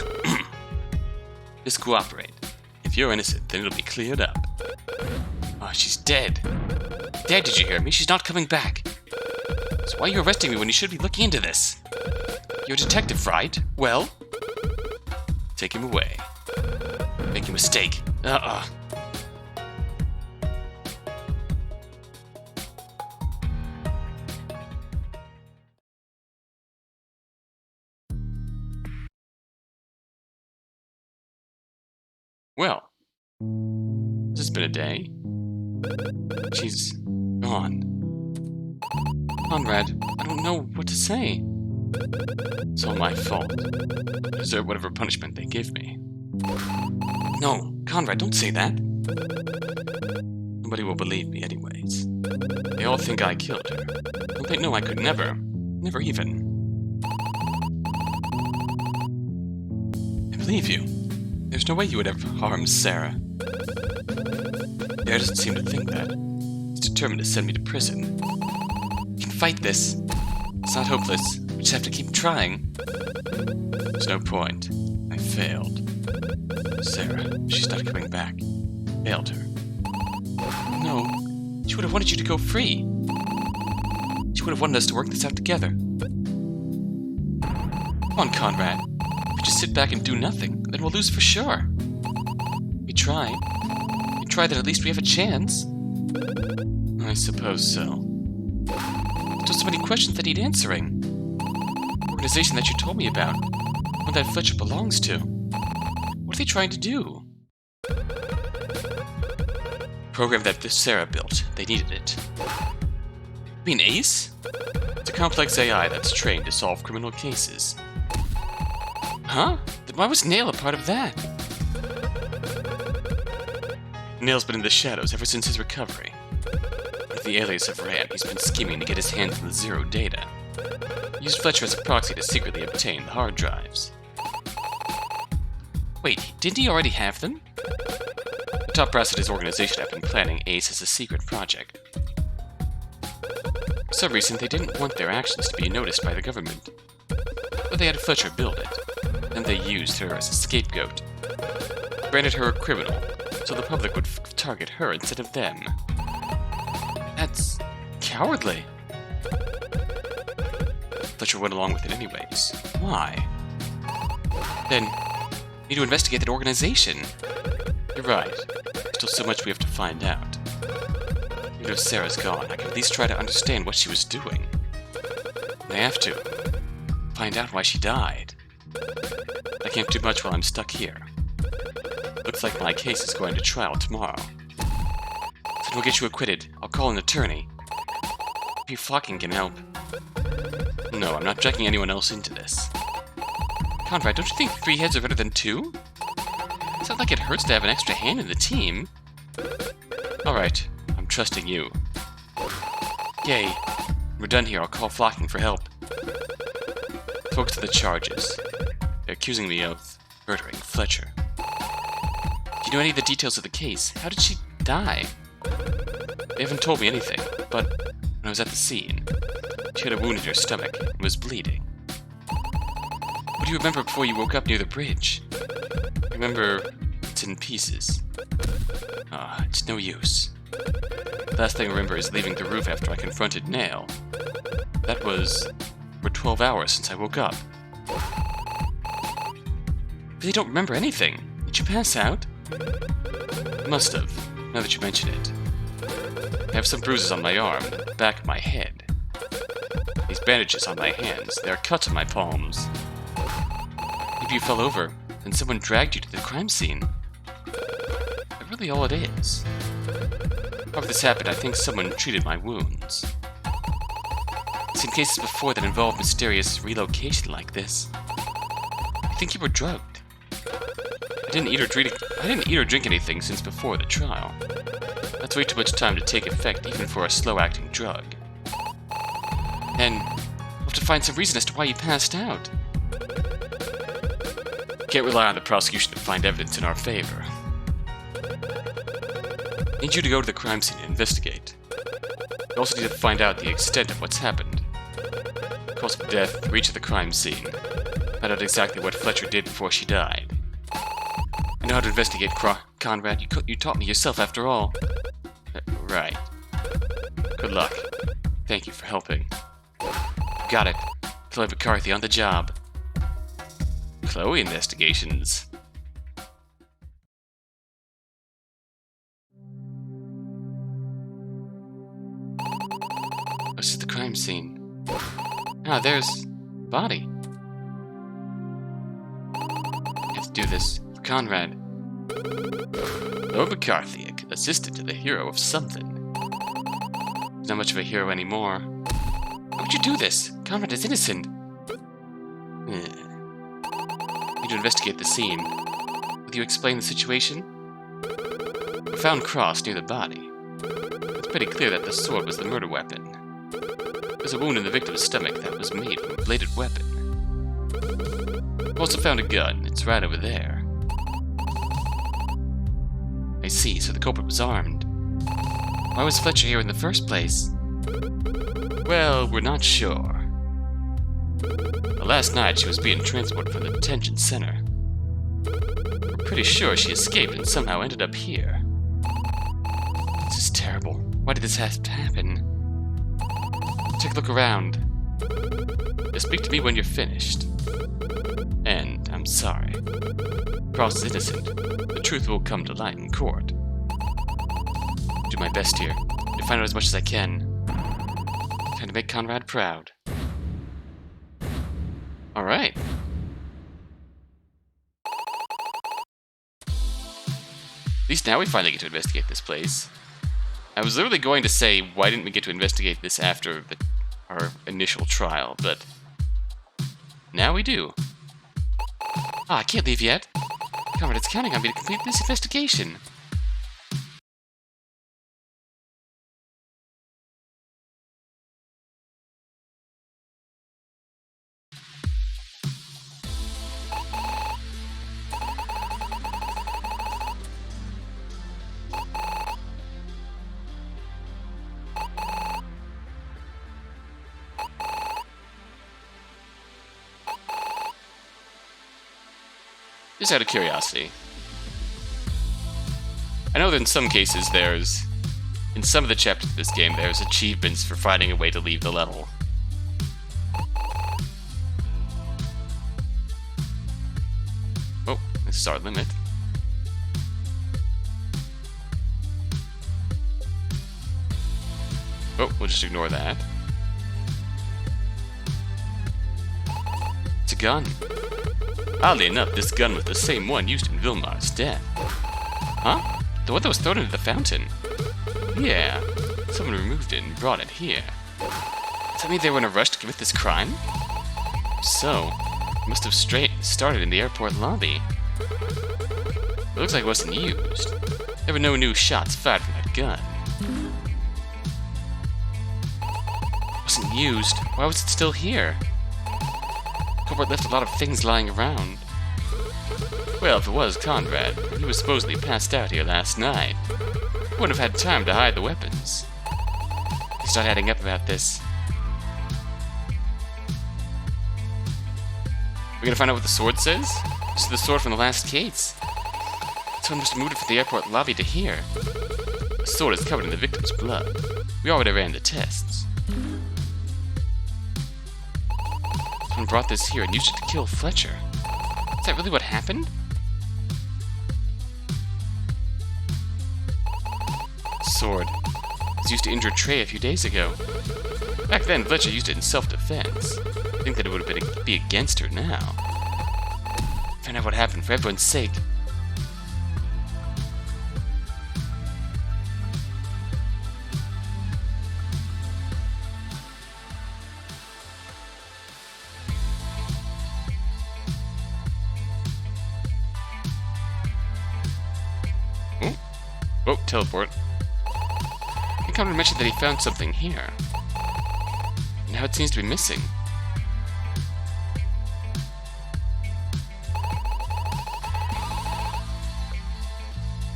cooperate. If you're innocent, then it'll be cleared up. Oh, she's dead. Dead, did you hear me? She's not coming back. So why are you arresting me when you should be looking into this? You're a detective, right? Well? Take him away. Make a mistake. Well, this has been a day. She's gone. Conrad, I don't know what to say. It's all my fault. I deserve whatever punishment they give me. No, Conrad, don't say that. Nobody will believe me anyways. They all think I killed her. Don't they know I could never even. I believe you. There's no way you would ever harm Sarah. Dare doesn't seem to think that. He's determined to send me to prison. We can fight this. It's not hopeless. We just have to keep trying. There's no point. I failed. Sarah, she's not coming back. Failed her. No. She would have wanted you to go free. She would have wanted us to work this out together. Come on, Conrad. If we just sit back and do nothing, then we'll lose for sure. We try. We try that at least we have a chance. I suppose so. Still so many questions that need answering. The organization that you told me about. One that Fletcher belongs to. What are they trying to do? Program that Sarah built. They needed it. You mean Ace? It's a complex AI that's trained to solve criminal cases. Huh? Then why was Nail a part of that? Nail's been in the shadows ever since his recovery. With the alias of Ram, he's been scheming to get his hands on the Zero data. He used Fletcher as a proxy to secretly obtain the hard drives. Wait, didn't he already have them? The top brass at his organization have been planning Ace as a secret project. For some reason, they didn't want their actions to be noticed by the government. But they had Fletcher build it. Then they used her as a scapegoat. Branded her a criminal, so the public would target her instead of them. That's cowardly. Fletcher went along with it anyways. Why? Then, we need to investigate that organization. You're right. There's still so much we have to find out. Even if Sarah's gone, I can at least try to understand what she was doing. I have to. Find out why she died. I can't do much while I'm stuck here. Looks like my case is going to trial tomorrow. Then we'll get you acquitted. I'll call an attorney. Maybe Flocking can help. No, I'm not dragging anyone else into this. Conrad, don't you think 3 heads are better than 2? It's not like it hurts to have an extra hand in the team. Alright, I'm trusting you. Yay. When we're done here, I'll call Flocking for help. Focus on the charges. They're accusing me of murdering Fletcher. Do you know any of the details of the case? How did she die? They haven't told me anything, but when I was at the scene, she had a wound in her stomach and was bleeding. What do you remember before you woke up near the bridge? I remember it's in pieces. It's no use. The last thing I remember is leaving the roof after I confronted Nail. That was for 12 hours since I woke up. really don't remember anything. Did you pass out? I must have, now that you mention it. I have some bruises on my arm, and the back of my head. These bandages on my hands, there are cuts on my palms. Maybe you fell over, and someone dragged you to the crime scene. That's really all it is. However this happened, I think someone treated my wounds. I've seen cases before that involved mysterious relocation like this. I think you were drugged. I didn't eat or drink anything since before the trial. That's way too much time to take effect even for a slow-acting drug. And we'll have to find some reason as to why you passed out. Can't rely on the prosecution to find evidence in our favor. I need you to go to the crime scene and investigate. We also need to find out the extent of what's happened. Cause of death, the reach of the crime scene. Find out exactly what Fletcher did before she died. I know how to investigate, Conrad. You taught me yourself, after all. Right. Good luck. Thank you for helping. Got it. Chloe McCarthy on the job. Chloe Investigations. This is the crime scene. Ah, there's body. I have to do this for Conrad. Lord McCarthy, assistant to the hero of something. He's not much of a hero anymore. Why would you do this? Conrad is innocent. Need to investigate the scene. Will you explain the situation? We found cross near the body. It's pretty clear that the sword was the murder weapon. There's a wound in the victim's stomach that was made from a bladed weapon. We also found a gun. It's right over there. I see, so the culprit was armed. Why was Fletcher here in the first place? Well, we're not sure. But last night she was being transported from the detention center. We're pretty sure she escaped and somehow ended up here. This is terrible. Why did this have to happen? Take a look around. Just speak to me when you're finished. And I'm sorry. Cross is innocent. The truth will come to light in court. I'll do my best here to find out as much as I can. Trying to make Conrad proud. Alright. At least now we finally get to investigate this place. I was literally going to say, why didn't we get to investigate this after our initial trial, but now we do. Ah, I can't leave yet. Conrad is counting on me to complete this investigation. Just out of curiosity. I know that in some cases in some of the chapters of this game, there's achievements for finding a way to leave the level. Oh, this is our limit. Oh, we'll just ignore that. It's a gun. Oddly enough, this gun was the same one used in Vilmar's death. Huh? The one that was thrown into the fountain? Yeah. Someone removed it and brought it here. Does that mean they were in a rush to commit this crime? So, it must have started in the airport lobby. It looks like it wasn't used. There were no new shots fired from that gun. It wasn't used? Why was it still here? Conrad left a lot of things lying around. Well, if it was Conrad, he was supposedly passed out here last night. He wouldn't have had time to hide the weapons. He started adding up about this. We're gonna find out what the sword says? This is the sword from the last case. Someone must have moved it from the airport lobby to here. The sword is covered in the victim's blood. We already ran the tests. Someone brought this here and used it to kill Fletcher. Is that really what happened? Sword. It was used to injure Trey a few days ago. Back then, Fletcher used it in self-defense. I think that it would have be against her now. Find out what happened for everyone's sake. Oh, teleport. I think Conrad mentioned that he found something here. Now it seems to be missing.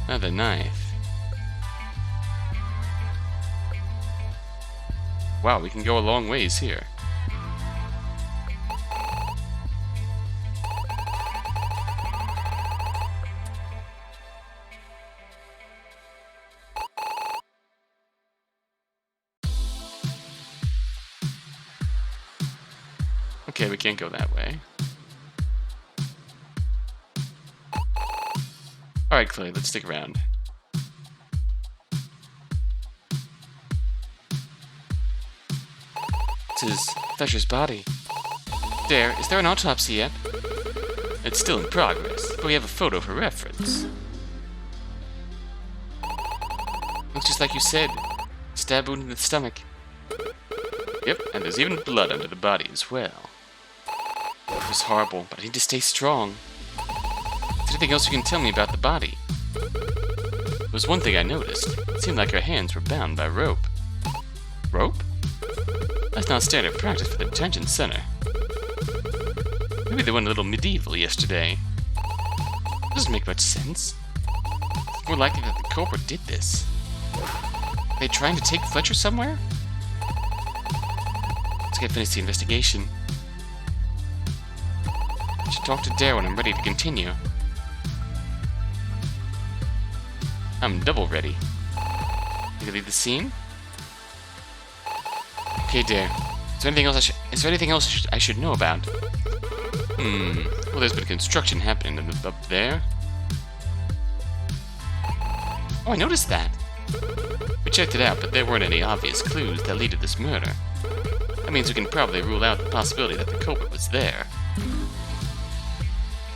Another knife. Wow, we can go a long ways here. Okay, we can't go that way. Alright, Clay, let's stick around. This is Fletcher's body. There, is there an autopsy yet? It's still in progress, but we have a photo for reference. Looks just like you said. Stab wound in the stomach. Yep, and there's even blood under the body as well. It was horrible, but I need to stay strong. Is there anything else you can tell me about the body? There was one thing I noticed. It seemed like her hands were bound by rope. Rope? That's not standard practice for the detention center. Maybe they went a little medieval yesterday. Doesn't make much sense. It's more likely that the culprit did this. Are they trying to take Fletcher somewhere? Let's get finished the investigation. I should talk to Dare when I'm ready to continue. I'm double ready. You can leave the scene? Okay, Dare. Is there anything else I should know about? Well, there's been construction happening up there. Oh, I noticed that. We checked it out, but there weren't any obvious clues that lead to this murder. That means we can probably rule out the possibility that the culprit was there.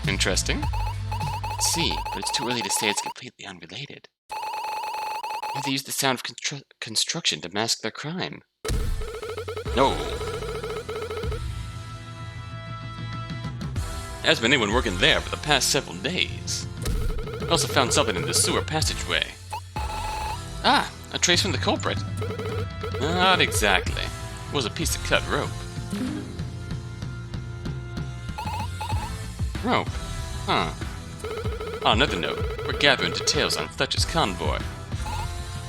Interesting. Let's see, but it's too early to say it's completely unrelated. Maybe they used the sound of construction to mask their crime. No. There hasn't been anyone working there for the past several days. I also found something in the sewer passageway. Ah, a trace from the culprit. Not exactly. It was a piece of cut rope. Rope? Huh. On another note, we're gathering details on Fletcher's convoy.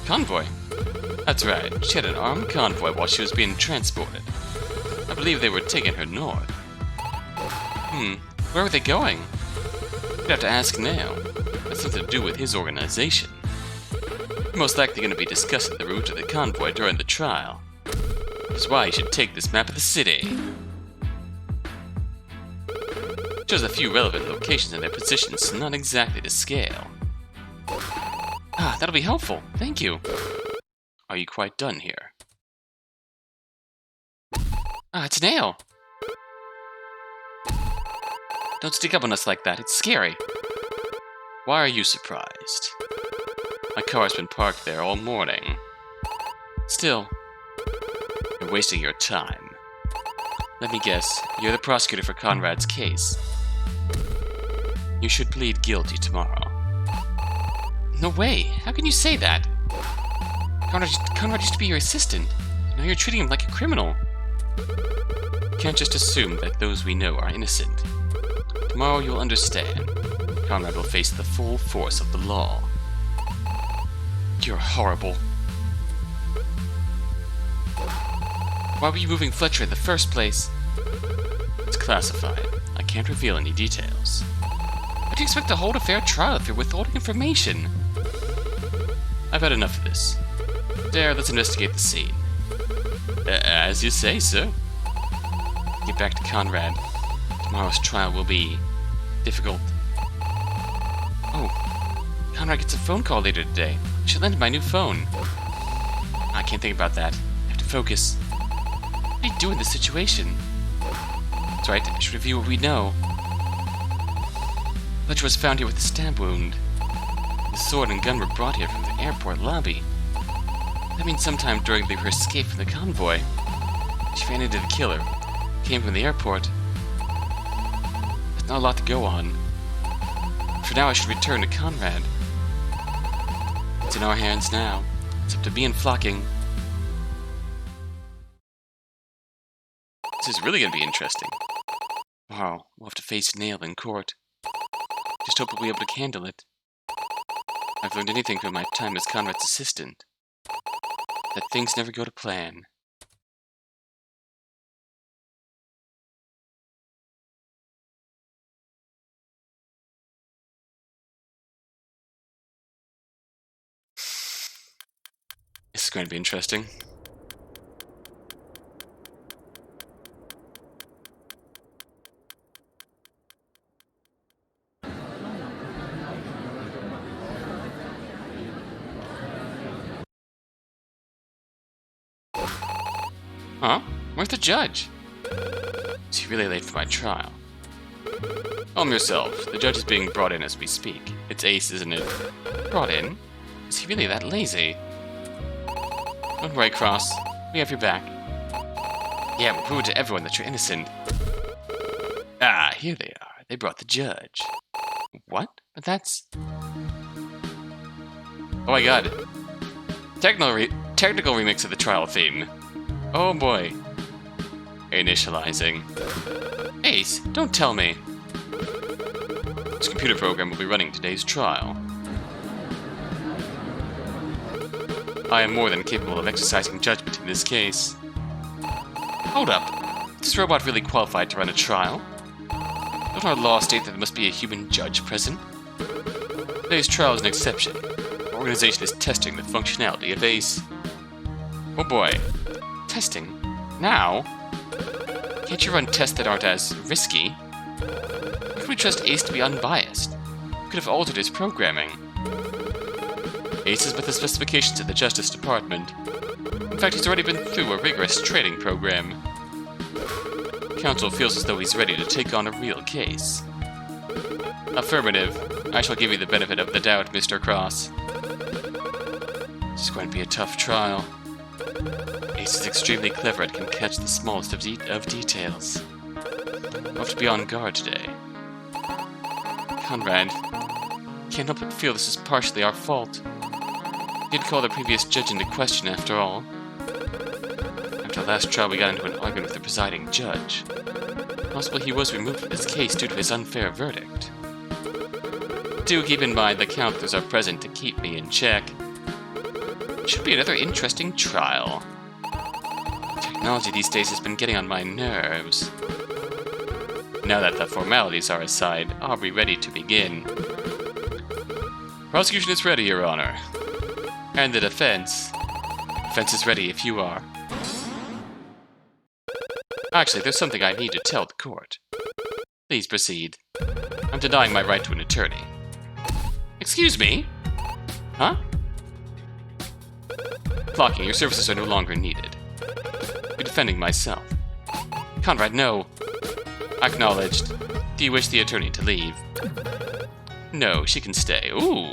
Convoy? That's right, she had an armed convoy while she was being transported. I believe they were taking her north. Where were they going? We'd have to ask Nail. That's something to do with his organization. We're most likely going to be discussing the route of the convoy during the trial. Which is why you should take this map of the city. It shows a few relevant locations and their positions, not exactly to scale. Ah, that'll be helpful. Thank you. Are you quite done here? Ah, it's Nail. Don't stick up on us like that. It's scary. Why are you surprised? My car's been parked there all morning. Still, you're wasting your time. Let me guess, you're the prosecutor for Conrad's case. You should plead guilty tomorrow. No way! How can you say that? Conrad used to be your assistant. Now you're treating him like a criminal. You can't just assume that those we know are innocent. Tomorrow you'll understand. Conrad will face the full force of the law. You're horrible. Why were you moving Fletcher in the first place? It's classified. I can't reveal any details. How do you expect to hold a fair trial if you're withholding information? I've had enough of this. Dare, let's investigate the scene. As you say, sir. Get back to Conrad. Tomorrow's trial will be difficult. Oh, Conrad gets a phone call later today. I should lend him my new phone. I can't think about that. I have to focus. What do you do in this situation? That's right, I should review what we know. Fletcher was found here with a stab wound. The sword and gun were brought here from the airport lobby. That means sometime during her escape from the convoy, she ran into the killer, came from the airport. There's not a lot to go on. For now, I should return to Conrad. It's in our hands now. It's up to me and Flocking. This is really going to be interesting. Wow, we'll have to face Nail in court. Just hope we'll be able to handle it. If I've learned anything from my time as Conrad's assistant, that things never go to plan. This is going to be interesting. Huh? Where's the judge? Is he really late for my trial? Calm yourself. The judge is being brought in as we speak. It's Ace, isn't it? Brought in? Is he really that lazy? Don't worry, Cross. We have your back. Yeah, we'll prove to everyone that you're innocent. Ah, here they are. They brought the judge. What? But that's... Oh my god. Technical remix of the trial theme. Oh boy. Initializing. Ace, don't tell me. This computer program will be running today's trial. I am more than capable of exercising judgment in this case. Hold up. Is this robot really qualified to run a trial? Don't our laws state that there must be a human judge present? Today's trial is an exception. Our organization is testing the functionality of Ace. Oh boy. Testing? Now? Can't you run tests that aren't as risky? How can we trust Ace to be unbiased? We could have altered his programming. Ace has met the specifications of the Justice Department. In fact, he's already been through a rigorous training program. Counsel feels as though he's ready to take on a real case. Affirmative. I shall give you the benefit of the doubt, Mr. Cross. This is going to be a tough trial. Ace is extremely clever and can catch the smallest of details. We'll have to be on guard today. Conrad, can't help but feel this is partially our fault. We did call the previous judge into question after all. After the last trial, we got into an argument with the presiding judge. Possibly he was removed from his case due to his unfair verdict. Do keep in mind the counselors are present to keep me in check. It should be another interesting trial. Technology these days has been getting on my nerves. Now that the formalities are aside, I'll be ready to begin. Prosecution is ready, Your Honor. And the defense. Defense is ready if you are. Actually, there's something I need to tell the court. Please proceed. I'm denying my right to an attorney. Excuse me? Huh? Flocking, your services are no longer needed. I'm defending myself. Conrad, no. Acknowledged. Do you wish the attorney to leave? No, she can stay. Ooh.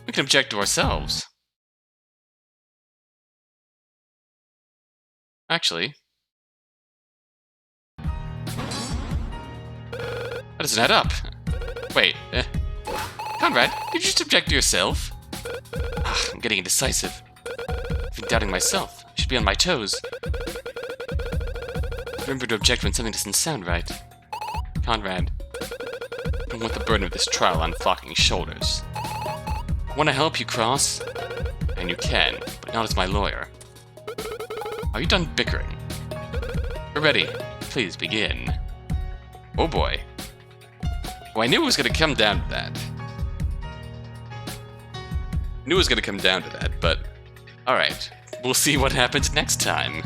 We can object to ourselves. Actually. That doesn't add up. Wait. Conrad, did you just object to yourself? I'm getting indecisive. I've been doubting myself. I should be on my toes. Remember to object when something doesn't sound right. Conrad, I don't want the burden of this trial on Flocking's shoulders. I want to help you, Cross. And you can, but not as my lawyer. Are you done bickering? We're ready. Please begin. Oh boy. Well, I knew it was going to come down to that. But alright. We'll see what happens next time.